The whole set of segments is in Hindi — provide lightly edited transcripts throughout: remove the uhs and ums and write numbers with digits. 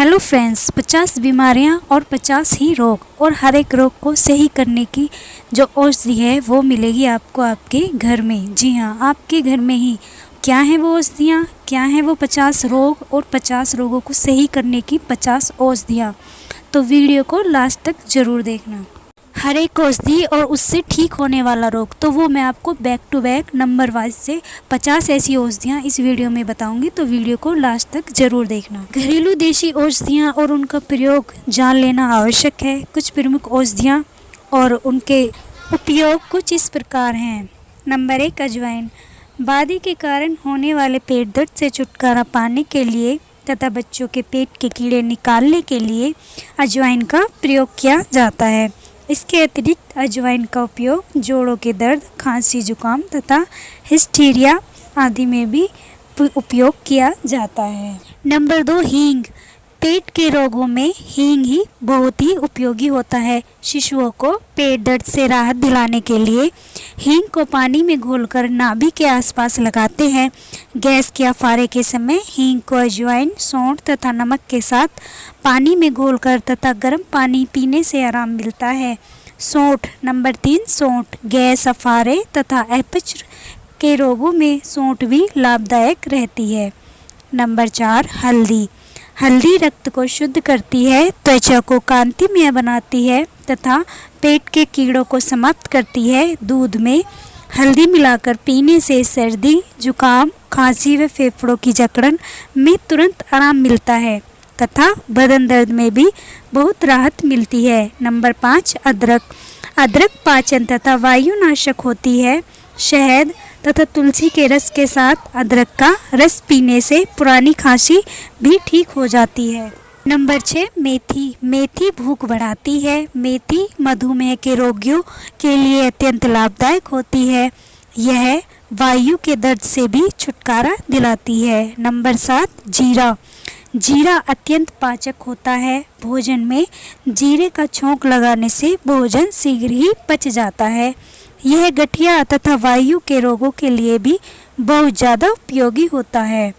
हेलो फ्रेंड्स, 50 बीमारियां और 50 ही रोग और हर एक रोग को सही करने की जो औषधि है वो मिलेगी आपको आपके घर में। जी हाँ, आपके घर में ही। क्या है वो औषधियाँ, क्या है वो 50 रोग और 50 रोगों को सही करने की 50 औषधियाँ। तो वीडियो को लास्ट तक ज़रूर देखना। हर एक औषधि और उससे ठीक होने वाला रोग, तो वो मैं आपको back to back number wise से 50 ऐसी औषधियाँ इस वीडियो में बताऊंगी। तो वीडियो को लास्ट तक ज़रूर देखना। घरेलू देशी औषधियाँ और उनका प्रयोग जान लेना आवश्यक है। कुछ प्रमुख औषधियाँ और उनके उपयोग कुछ इस प्रकार हैं। नंबर 1, अजवाइन। बादी के कारण होने वाले पेट दर्द से छुटकारा पाने के लिए तथा बच्चों के पेट के कीड़े निकालने के लिए अजवाइन का प्रयोग किया जाता है। इसके अतिरिक्त अजवाइन का उपयोग जोड़ों के दर्द, खांसी, जुकाम तथा हिस्टीरिया आदि में भी उपयोग किया जाता है। नंबर 2, हींग। पेट के रोगों में हींग ही बहुत ही उपयोगी होता है। शिशुओं को पेट दर्द से राहत दिलाने के लिए हींग को पानी में घोलकर नाभि के आसपास लगाते हैं। गैस के अफारे के समय हींग को अजवाइन, सौंठ तथा नमक के साथ पानी में घोलकर तथा गर्म पानी पीने से आराम मिलता है। सौंठ। नंबर 3, सौंठ। गैस, अफारे तथा अपच के रोगों में सौंठ भी लाभदायक रहती है। नंबर 4, हल्दी। हल्दी रक्त को शुद्ध करती है, त्वचा को कांतिमय बनाती है तथा पेट के कीड़ों को समाप्त करती है। दूध में हल्दी मिलाकर पीने से सर्दी, जुकाम, खांसी व फेफड़ों की जकड़न में तुरंत आराम मिलता है तथा बदन दर्द में भी बहुत राहत मिलती है। नंबर 5, अदरक। अदरक पाचन तथा वायुनाशक होती है। शहद तथा तुलसी के रस के साथ अदरक का रस पीने से पुरानी खांसी भी ठीक हो जाती है। नंबर 6, मेथी। मेथी भूख बढ़ाती है। मेथी मधुमेह के रोगियों के लिए अत्यंत लाभदायक होती है। यह वायु के दर्द से भी छुटकारा दिलाती है। नंबर 7, जीरा। जीरा अत्यंत पाचक होता है। भोजन में जीरे का छोंक लगाने से भोजन शीघ्र ही पच जाता है। यह गठिया तथा वायु के रोगों के लिए भी बहुत ज़्यादा उपयोगी होता है।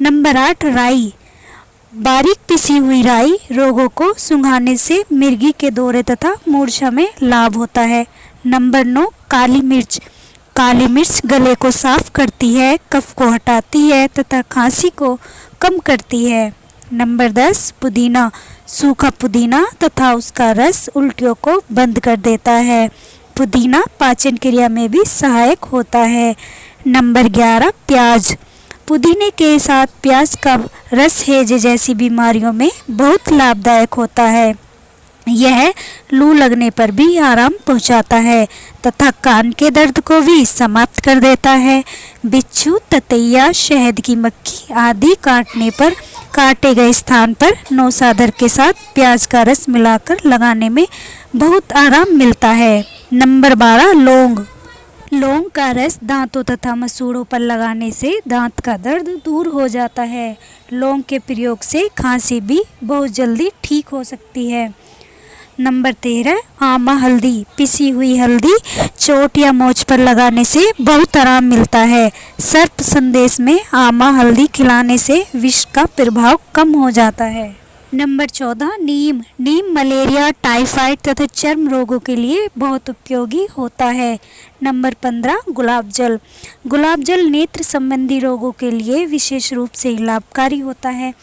नंबर 8, राई। बारीक पिसी हुई राई रोगों को सुंघाने से मिर्गी के दौरे तथा मूर्छा में लाभ होता है। नंबर 9, काली मिर्च। काली मिर्च गले को साफ करती है, कफ को हटाती है तथा खांसी को कम करती है। नंबर 10, पुदीना। सूखा पुदीना तथा उसका रस उल्टियों को बंद कर देता है। पुदीना पाचन क्रिया में भी सहायक होता है। नंबर 11, प्याज। पुदीने के साथ प्याज का रस हैजे जैसी बीमारियों में बहुत लाभदायक होता है। यह लू लगने पर भी आराम पहुंचाता है तथा कान के दर्द को भी समाप्त कर देता है। बिच्छू, ततैया, शहद की मक्खी आदि काटने पर काटे गए स्थान पर नौसादर के साथ प्याज का रस मिलाकर लगाने में बहुत आराम मिलता है। नंबर 12, लौंग। लौंग का रस दांतों तथा मसूड़ों पर लगाने से दांत का दर्द दूर हो जाता है। लौंग के प्रयोग से खांसी भी बहुत जल्दी ठीक हो सकती है। नंबर 13, आमा हल्दी। पिसी हुई हल्दी चोट या मोच पर लगाने से बहुत आराम मिलता है। सर्प संदेश में आमा हल्दी खिलाने से विष का प्रभाव कम हो जाता है। नंबर 14, नीम। नीम मलेरिया, टाइफाइड तथा चर्म रोगों के लिए बहुत उपयोगी होता है। नंबर 15, गुलाब जल। गुलाब जल नेत्र संबंधी रोगों के लिए विशेष रूप से लाभकारी होता है।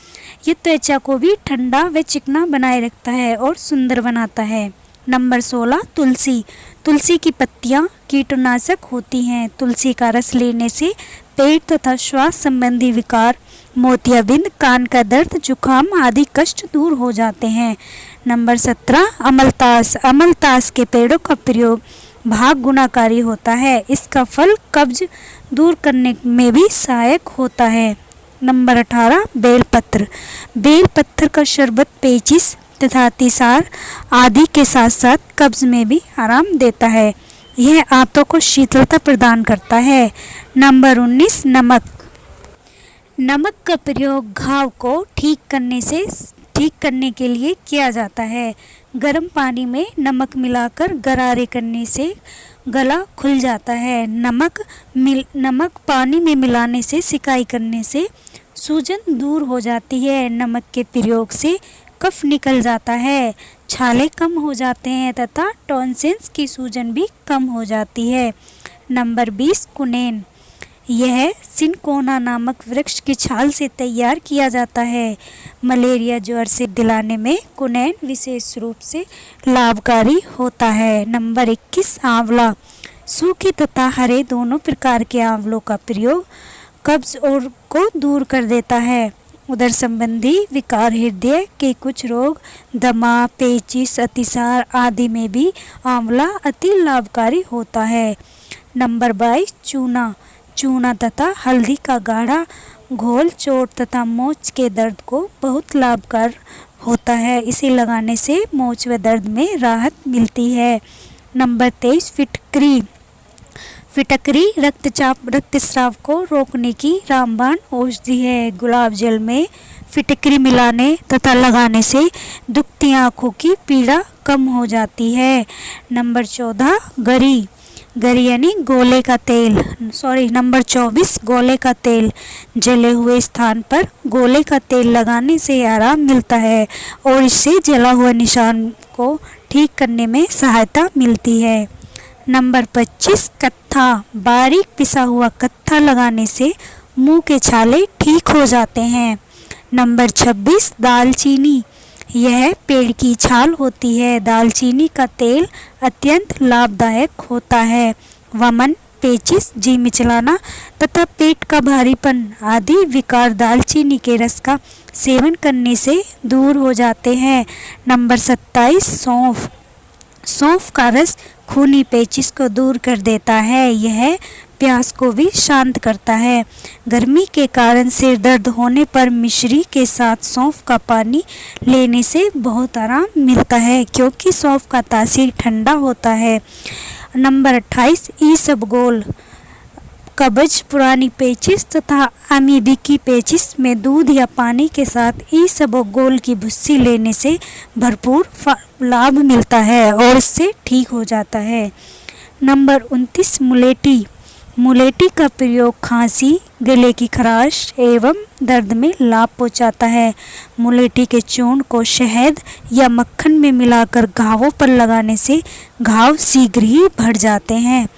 ये त्वचा को भी ठंडा व चिकना बनाए रखता है और सुंदर बनाता है। नंबर 16, तुलसी। तुलसी की पत्तियां कीटनाशक होती हैं। तुलसी का रस लेने से पेट तथा श्वास संबंधी विकार, मोतियाबिंद, कान का दर्द, जुकाम आदि कष्ट दूर हो जाते हैं। नंबर 17, अमलतास। अमलतास के पेड़ों का प्रयोग भाग गुणाकारी होता है। इसका फल कब्ज दूर करने में भी सहायक होता है। नंबर 18, बेलपत्र। बेलपत्र का शरबत पेचिश तथा अतिसार आदि के साथ साथ कब्ज में भी आराम देता है। यह आंतों को शीतलता प्रदान करता है। नंबर 19, नमक। नमक का प्रयोग घाव को ठीक करने के लिए किया जाता है। गर्म पानी में नमक मिलाकर गरारे करने से गला खुल जाता है। नमक पानी में मिलाने से सिकाई करने से सूजन दूर हो जाती है। नमक के प्रयोग से कफ निकल जाता है, छाले कम हो जाते हैं तथा टॉन्सिल्स की सूजन भी कम हो जाती है। नंबर 20 कुनेन। यह सिनकोना नामक वृक्ष की छाल से तैयार किया जाता है। मलेरिया ज्वर से दिलाने में कुनेन विशेष रूप से लाभकारी होता है। नंबर 21 आंवला। सूखे तथा हरे दोनों प्रकार के आंवलों का प्रयोग कब्ज और को दूर कर देता है। उदर संबंधी विकार, हृदय के कुछ रोग, दमा, पेचिश, अतिसार आदि में भी आंवला अति लाभकारी होता है। नंबर 22 चूना। चूना तथा हल्दी का गाढ़ा घोल चोट तथा मोच के दर्द को बहुत लाभकारी होता है। इसे लगाने से मोच व दर्द में राहत मिलती है। नंबर 23 फिटकरी। फिटकरी रक्तचाप रक्तस्राव को रोकने की रामबाण औषधि है। गुलाब जल में फिटकरी मिलाने तथा लगाने से दुखती आँखों की पीड़ा कम हो जाती है। नंबर 14 गरी। गरी यानी गोले का तेल, नंबर 24 गोले का तेल। जले हुए स्थान पर गोले का तेल लगाने से आराम मिलता है और इससे जला हुआ निशान को ठीक करने में सहायता मिलती है। नंबर 25 कत्था। बारीक पिसा हुआ कत्था लगाने से मुंह के छाले ठीक हो जाते हैं। नंबर 26 दालचीनी। यह पेड़ की छाल होती है। दालचीनी का तेल अत्यंत लाभदायक होता है। वमन, पेचिश, जी मिचलाना तथा पेट का भारीपन आदि विकार दालचीनी के रस का सेवन करने से दूर हो जाते हैं। नंबर 27 सौंफ। सौंफ का रस खूनी पेचिश को दूर कर देता है। यह प्यास को भी शांत करता है। गर्मी के कारण सिर दर्द होने पर मिश्री के साथ सौंफ का पानी लेने से बहुत आराम मिलता है, क्योंकि सौंफ का तासीर ठंडा होता है। नंबर 28 ईसबगोल। कब्ज, पुरानी पेचिश तथा अमीबिकी पेचिश में दूध या पानी के साथ ईसबगोल की भुस्सी लेने से भरपूर लाभ मिलता है और इससे ठीक हो जाता है। नंबर 29 मुलेठी। मुलेठी का प्रयोग खांसी, गले की खराश एवं दर्द में लाभ पहुंचाता है। मुलेठी के चूर्ण को शहद या मक्खन में मिलाकर घावों पर लगाने से घाव शीघ्र ही भर जाते हैं।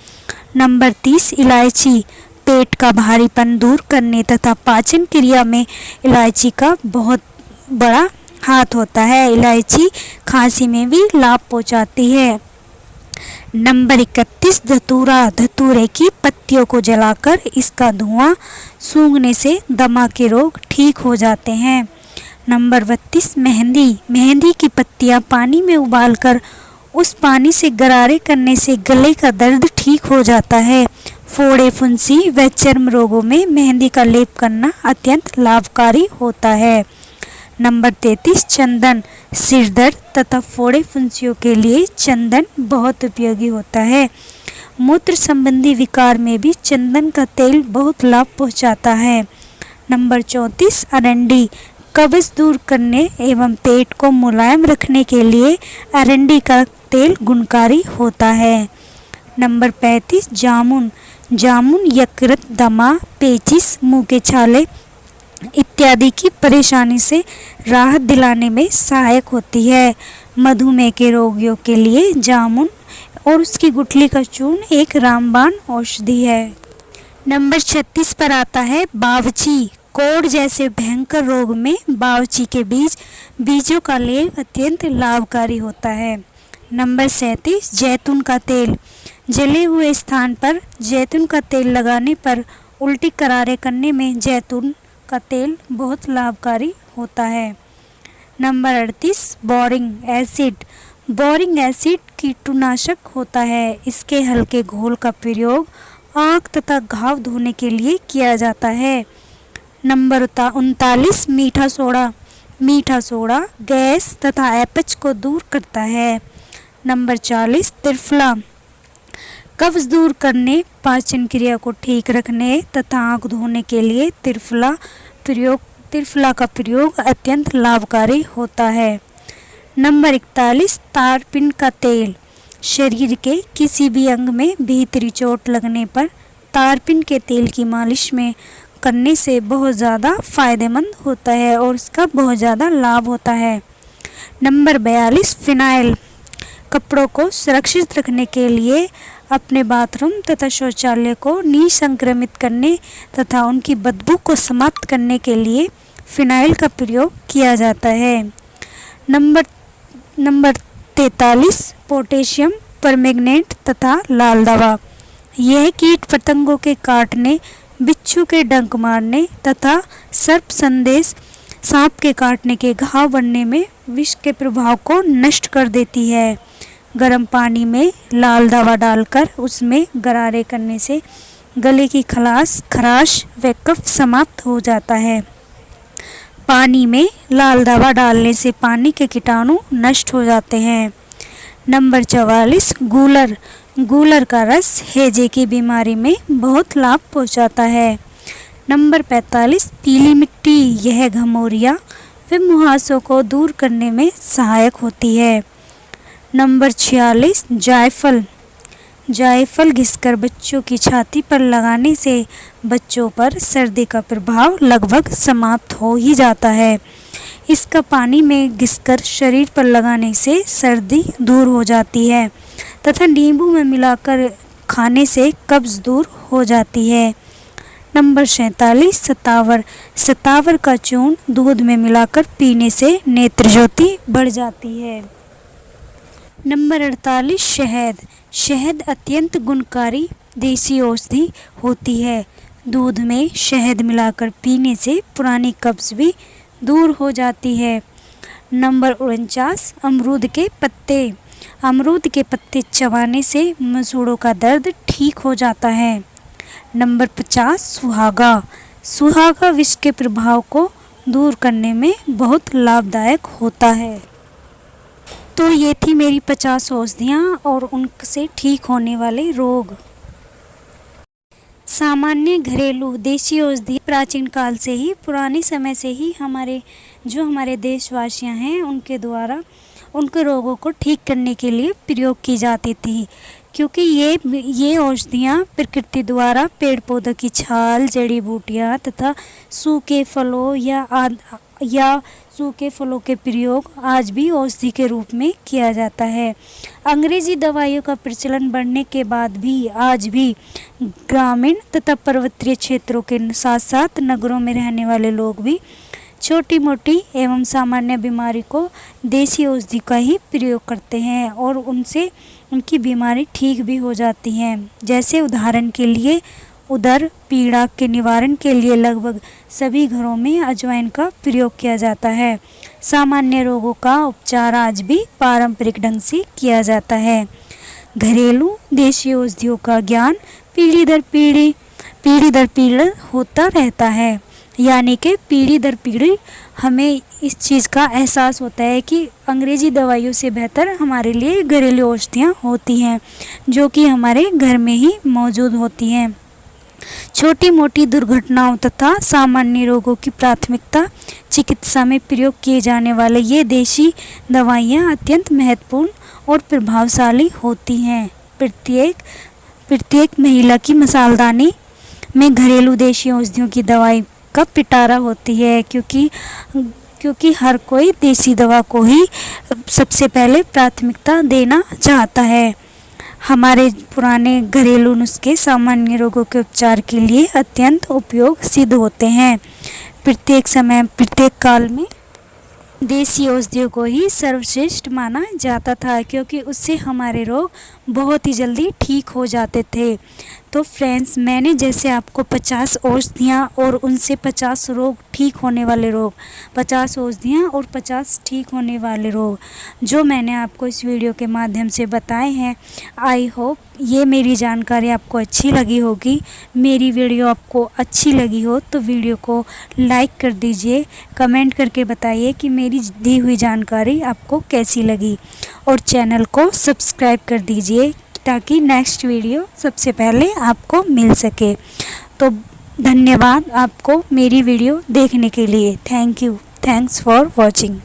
नंबर 30 इलायची। पेट का भारीपन दूर करने तथा पाचन क्रिया में इलायची का बहुत बड़ा हाथ होता है। इलायची खांसी में भी लाभ पहुंचाती है। नंबर 31 धतूरा। धतूरे की पत्तियों को जलाकर इसका धुआं सूंघने से दमा के रोग ठीक हो जाते हैं। नंबर 32 मेहंदी। मेहंदी की पत्तियां पानी में उबालकर उस पानी से गरारे करने से गले का दर्द ठीक हो जाता है। फोड़े, फुंसी व चर्म रोगों में मेहंदी का लेप करना अत्यंत लाभकारी होता है। नंबर 33 चंदन। सिर दर्द तथा फोड़े फुंसियों के लिए चंदन बहुत उपयोगी होता है। मूत्र संबंधी विकार में भी चंदन का तेल बहुत लाभ पहुंचाता है। नंबर 34 अरंडी। कब्ज दूर करने एवं पेट को मुलायम रखने के लिए अरंडी का तेल गुणकारी होता है। नंबर 35 जामुन। जामुन यकृत, दमा, पेचिश, मुंह के छाले इत्यादि की परेशानी से राहत दिलाने में सहायक होती है। मधुमेह के रोगियों के लिए जामुन और उसकी गुठली का चूर्ण एक रामबाण औषधि है। नंबर 36 पर आता है बावची। कोढ़ जैसे भयंकर रोग में बावची के बीजों का लेप अत्यंत लाभकारी होता है। नंबर 37 जैतून का तेल। जले हुए स्थान पर जैतून का तेल लगाने पर उल्टी करारे करने में जैतून का तेल बहुत लाभकारी होता है। Number 38 boric acid. Boric acid कीटनाशक होता है। इसके हल्के घोल का प्रयोग आँख तथा घाव धोने के लिए किया जाता है। नंबर 39 मीठा सोडा। मीठा सोडा गैस तथा अपच को दूर करता है। नंबर 40 त्रिफला। कब्ज दूर करने, पाचन क्रिया को ठीक रखने तथा आँख धोने के लिए त्रिफला का प्रयोग अत्यंत लाभकारी होता है। नंबर 41 तारपीन का तेल। शरीर के किसी भी अंग में भीतरी चोट लगने पर तारपीन के तेल की मालिश में करने से बहुत ज़्यादा फ़ायदेमंद होता है और इसका बहुत ज़्यादा लाभ होता है। Number 42 phenyl. कपड़ों को सुरक्षित रखने के लिए अपने बाथरूम तथा शौचालय को निसंक्रमित करने तथा उनकी बदबू को समाप्त करने के लिए फिनाइल का प्रयोग किया जाता है। नंबर 43 पोटेशियम परमैंगनेट तथा लाल दवा। यह कीट पतंगों के काटने, बिच्छू के डंक मारने तथा सर्प संदेश सांप के काटने के घाव बनने में विष के प्रभाव को नष्ट कर देती है। गर्म पानी में लाल दवा डालकर उसमें गरारे करने से गले की खराश व कफ समाप्त हो जाता है। पानी में लाल दवा डालने से पानी के कीटाणु नष्ट हो जाते हैं। नंबर 44 गूलर। गूलर का रस हैजे की बीमारी में बहुत लाभ पहुंचाता है। नंबर 45 पीली मिट्टी। यह घमौरिया व मुहासों को दूर करने में सहायक होती है। नंबर 46 जायफल। जायफल घिसकर बच्चों की छाती पर लगाने से बच्चों पर सर्दी का प्रभाव लगभग समाप्त हो ही जाता है। इसका पानी में घिसकर शरीर पर लगाने से सर्दी दूर हो जाती है तथा नींबू में मिलाकर खाने से कब्ज दूर हो जाती है। नंबर 47 सतावर। सतावर का चूर्ण दूध में मिलाकर पीने से नेत्र ज्योति बढ़ जाती है। नंबर 48 शहद। शहद अत्यंत गुणकारी देसी औषधि होती है। दूध में शहद मिलाकर पीने से पुरानी कब्ज भी दूर हो जाती है। नंबर 49 अमरूद के पत्ते। अमरूद के पत्ते चबाने से मसूड़ों का दर्द ठीक हो जाता है। नंबर 50 सुहागा। सुहागा विष के प्रभाव को दूर करने में बहुत लाभदायक होता है। तो ये थी मेरी 50 औषधियाँ और उनसे ठीक होने वाले रोग। सामान्य घरेलू देसी औषधि प्राचीन काल से ही, पुराने समय से ही हमारे देशवासियाँ हैं उनके द्वारा उनके रोगों को ठीक करने के लिए प्रयोग की जाती थी, क्योंकि ये औषधियाँ प्रकृति द्वारा पेड़ पौधों की छाल, जड़ी बूटियाँ तथा सूखे फलों या सूखे फलों के प्रयोग आज भी औषधि के रूप में किया जाता है। अंग्रेजी दवाइयों का प्रचलन बढ़ने के बाद भी आज भी ग्रामीण तथा पर्वतीय क्षेत्रों के साथ साथ नगरों में रहने वाले लोग भी छोटी मोटी एवं सामान्य बीमारी को देसी औषधि का ही प्रयोग करते हैं और उनसे उनकी बीमारी ठीक भी हो जाती है। जैसे उदाहरण के लिए उदर पीड़ा के निवारण के लिए लगभग सभी घरों में अजवाइन का प्रयोग किया जाता है। सामान्य रोगों का उपचार आज भी पारंपरिक ढंग से किया जाता है। घरेलू देशी औषधियों का ज्ञान पीढ़ी दर पीढ़ी होता रहता है, यानी कि पीढ़ी दर पीढ़ी हमें इस चीज़ का एहसास होता है कि अंग्रेजी दवाइयों से बेहतर हमारे लिए घरेलू औषधियाँ होती हैं जो कि हमारे घर में ही मौजूद होती हैं। छोटी मोटी दुर्घटनाओं तथा सामान्य रोगों की प्राथमिकता चिकित्सा में प्रयोग किए जाने वाले ये देशी दवाइयाँ अत्यंत महत्वपूर्ण और प्रभावशाली होती हैं। प्रत्येक महिला की मसालदानी में घरेलू देशी औषधियों की दवाई का पिटारा होती है, क्योंकि हर कोई देसी दवा को ही सबसे पहले प्राथमिकता देना चाहता है। हमारे पुराने घरेलू नुस्खे सामान्य रोगों के उपचार के लिए अत्यंत उपयोग सिद्ध होते हैं। प्रत्येक समय प्रत्येक काल में देसी औषधियों को ही सर्वश्रेष्ठ माना जाता था, क्योंकि उससे हमारे रोग बहुत ही जल्दी ठीक हो जाते थे। तो फ्रेंड्स, मैंने जैसे आपको 50 औषधियाँ और उनसे 50 रोग ठीक होने वाले रोग, 50 औषधियाँ और 50 ठीक होने वाले रोग जो मैंने आपको इस वीडियो के माध्यम से बताए हैं, आई होप ये मेरी जानकारी आपको अच्छी लगी होगी। मेरी वीडियो आपको अच्छी लगी हो तो वीडियो को लाइक कर दीजिए, कमेंट करके बताइए कि मेरी दी हुई जानकारी आपको कैसी लगी और चैनल को सब्सक्राइब कर दीजिए ताकि नेक्स्ट वीडियो सबसे पहले आपको मिल सके। तो धन्यवाद आपको मेरी वीडियो देखने के लिए। Thanks for watching.